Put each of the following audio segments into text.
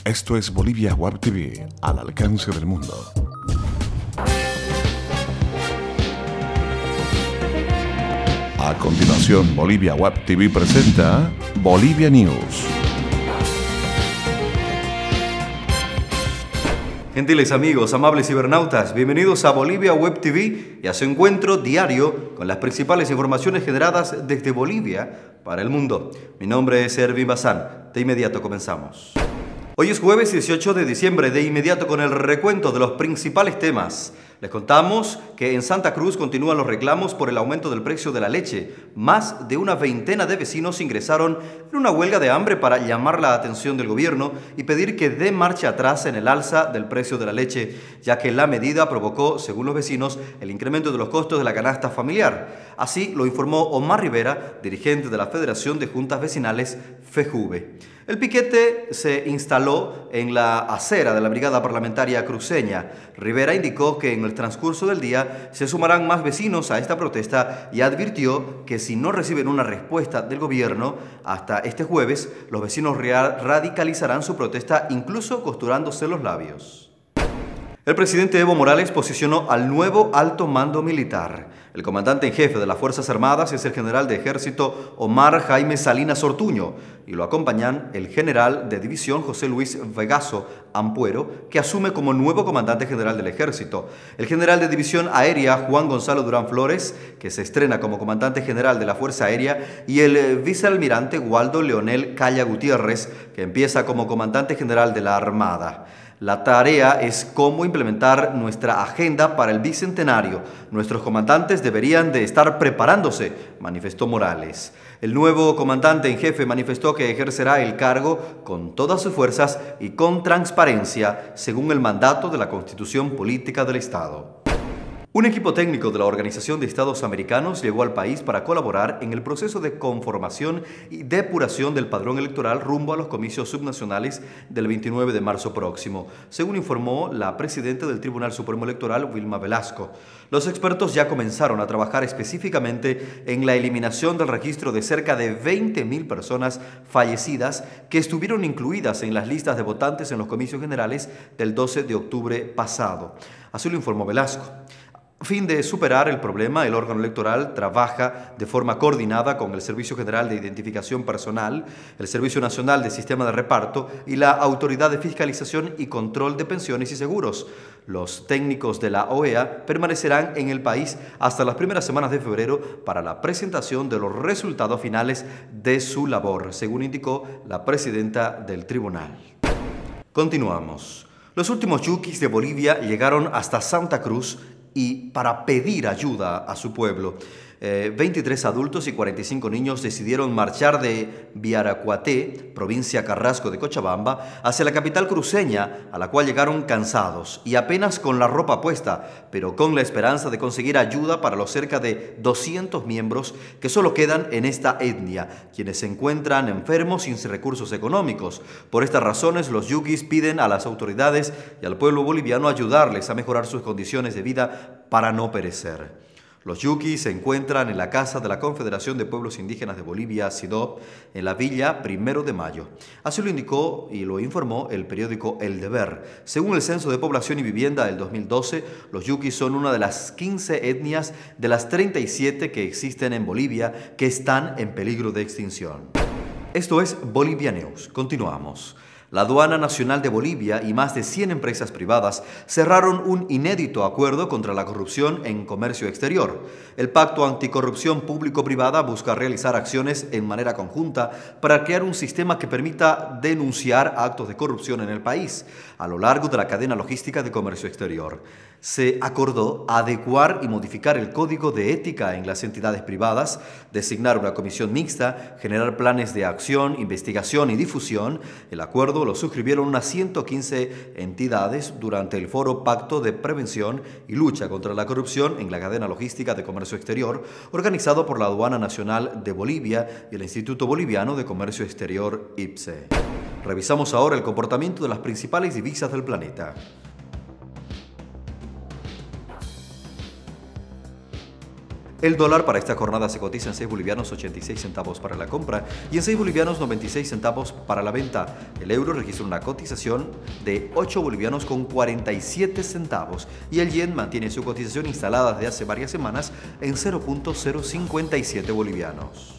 Esto es Bolivia Web TV, al alcance del mundo. A continuación, Bolivia Web TV presenta Bolivia News. Gentiles amigos, amables cibernautas, bienvenidos a Bolivia Web TV y a su encuentro diario con las principales informaciones generadas desde Bolivia para el mundo. Mi nombre es Ervin Bazán. De inmediato comenzamos. Hoy es jueves 18 de diciembre, de inmediato con el recuento de los principales temas. Les contamos que en Santa Cruz continúan los reclamos por el aumento del precio de la leche. Más de una veintena de vecinos ingresaron en una huelga de hambre para llamar la atención del gobierno y pedir que dé marcha atrás en el alza del precio de la leche, ya que la medida provocó, según los vecinos, el incremento de los costos de la canasta familiar. Así lo informó Omar Rivera, dirigente de la Federación de Juntas Vecinales, FEJUVE. El piquete se instaló en la acera de la Brigada Parlamentaria Cruceña. Rivera indicó que en el transcurso del día se sumarán más vecinos a esta protesta y advirtió que si no reciben una respuesta del gobierno hasta este jueves, los vecinos radicalizarán su protesta, incluso costurándose los labios. El presidente Evo Morales posicionó al nuevo alto mando militar. El comandante en jefe de las Fuerzas Armadas es el general de ejército Omar Jaime Salinas Ortuño y lo acompañan el general de división José Luis Vegaso Ampuero, que asume como nuevo comandante general del ejército. El general de división aérea Juan Gonzalo Durán Flores, que se estrena como comandante general de la Fuerza Aérea, y el vicealmirante Waldo Leonel Calla Gutiérrez, que empieza como comandante general de la Armada. La tarea es cómo implementar nuestra agenda para el bicentenario. Nuestros comandantes deberían de estar preparándose, manifestó Morales. El nuevo comandante en jefe manifestó que ejercerá el cargo con todas sus fuerzas y con transparencia, según el mandato de la Constitución Política del Estado. Un equipo técnico de la Organización de Estados Americanos llegó al país para colaborar en el proceso de conformación y depuración del padrón electoral rumbo a los comicios subnacionales del 29 de marzo próximo, según informó la presidenta del Tribunal Supremo Electoral, Wilma Velasco. Los expertos ya comenzaron a trabajar específicamente en la eliminación del registro de cerca de 20.000 personas fallecidas que estuvieron incluidas en las listas de votantes en los comicios generales del 12 de octubre pasado. Así lo informó Velasco. A fin de superar el problema, el órgano electoral trabaja de forma coordinada con el Servicio General de Identificación Personal, el Servicio Nacional de Sistema de Reparto y la Autoridad de Fiscalización y Control de Pensiones y Seguros. Los técnicos de la OEA permanecerán en el país hasta las primeras semanas de febrero para la presentación de los resultados finales de su labor, según indicó la presidenta del tribunal. Continuamos. Los últimos yuquis de Bolivia llegaron hasta Santa Cruz y para pedir ayuda a su pueblo. 23 adultos y 45 niños decidieron marchar de Viaracuaté, provincia Carrasco de Cochabamba, hacia la capital cruceña, a la cual llegaron cansados y apenas con la ropa puesta, pero con la esperanza de conseguir ayuda para los cerca de 200 miembros que solo quedan en esta etnia, quienes se encuentran enfermos y sin recursos económicos. Por estas razones, los yuquis piden a las autoridades y al pueblo boliviano ayudarles a mejorar sus condiciones de vida para no perecer. Los yuquis se encuentran en la Casa de la Confederación de Pueblos Indígenas de Bolivia, CIDOB, en la Villa 1 de Mayo. Así lo indicó y lo informó el periódico El Deber. Según el Censo de Población y Vivienda del 2012, los yuquis son una de las 15 etnias de las 37 que existen en Bolivia que están en peligro de extinción. Esto es Bolivia News. Continuamos. La Aduana Nacional de Bolivia y más de 100 empresas privadas cerraron un inédito acuerdo contra la corrupción en comercio exterior. El Pacto Anticorrupción Público-Privada busca realizar acciones en manera conjunta para crear un sistema que permita denunciar actos de corrupción en el país a lo largo de la cadena logística de comercio exterior. Se acordó adecuar y modificar el código de ética en las entidades privadas, designar una comisión mixta, generar planes de acción, investigación y difusión. El acuerdo lo suscribieron unas 115 entidades durante el foro Pacto de Prevención y Lucha contra la Corrupción en la cadena logística de comercio exterior, organizado por la Aduana Nacional de Bolivia y el Instituto Boliviano de Comercio Exterior, IPSE. Revisamos ahora el comportamiento de las principales divisas del planeta. El dólar para esta jornada se cotiza en 6 bolivianos 86 centavos para la compra y en 6 bolivianos 96 centavos para la venta. El euro registra una cotización de 8 bolivianos con 47 centavos y el yen mantiene su cotización instalada desde hace varias semanas en 0.057 bolivianos.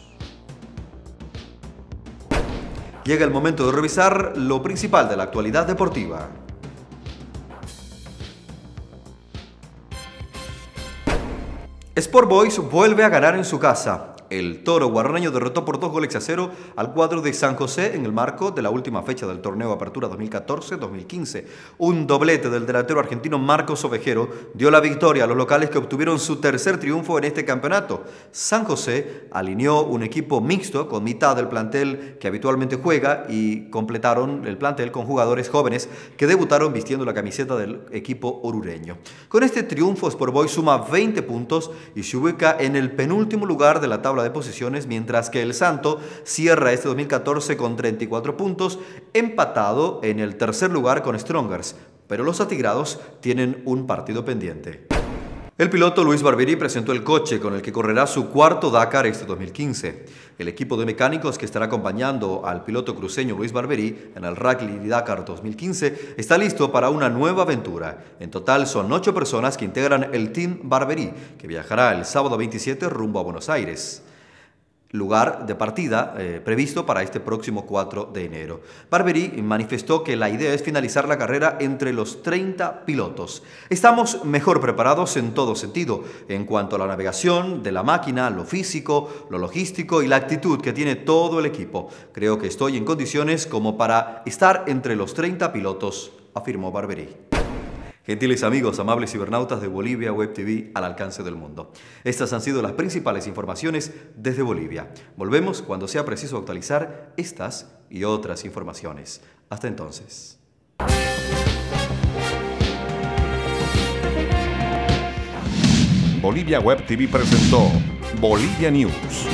Llega el momento de revisar lo principal de la actualidad deportiva. Sport Boys vuelve a ganar en su casa. El Toro guaraneño derrotó por 2-0 al cuadro de San José en el marco de la última fecha del torneo Apertura 2014-2015. Un doblete del delantero argentino Marcos Ovejero dio la victoria a los locales que obtuvieron su tercer triunfo en este campeonato. San José alineó un equipo mixto con mitad del plantel que habitualmente juega y completaron el plantel con jugadores jóvenes que debutaron vistiendo la camiseta del equipo orureño. Con este triunfo, Sport Boys suma 20 puntos y se ubica en el penúltimo lugar de la tabla de posiciones, mientras que el Santo cierra este 2014 con 34 puntos, empatado en el tercer lugar con Strongers, pero los atigrados tienen un partido pendiente. El piloto Luis Barberí presentó el coche con el que correrá su cuarto Dakar este 2015. El equipo de mecánicos que estará acompañando al piloto cruceño Luis Barberí en el Rally Dakar 2015 está listo para una nueva aventura. En total son 8 personas que integran el Team Barberí, que viajará el sábado 27 rumbo a Buenos Aires. Lugar de partida previsto para este próximo 4 de enero. Barberí manifestó que la idea es finalizar la carrera entre los 30 pilotos. Estamos mejor preparados en todo sentido, en cuanto a la navegación de la máquina, lo físico, lo logístico y la actitud que tiene todo el equipo. Creo que estoy en condiciones como para estar entre los 30 pilotos, afirmó Barberí. Gentiles amigos, amables cibernautas de Bolivia Web TV al alcance del mundo. Estas han sido las principales informaciones desde Bolivia. Volvemos cuando sea preciso actualizar estas y otras informaciones. Hasta entonces. Bolivia Web TV presentó Bolivia News.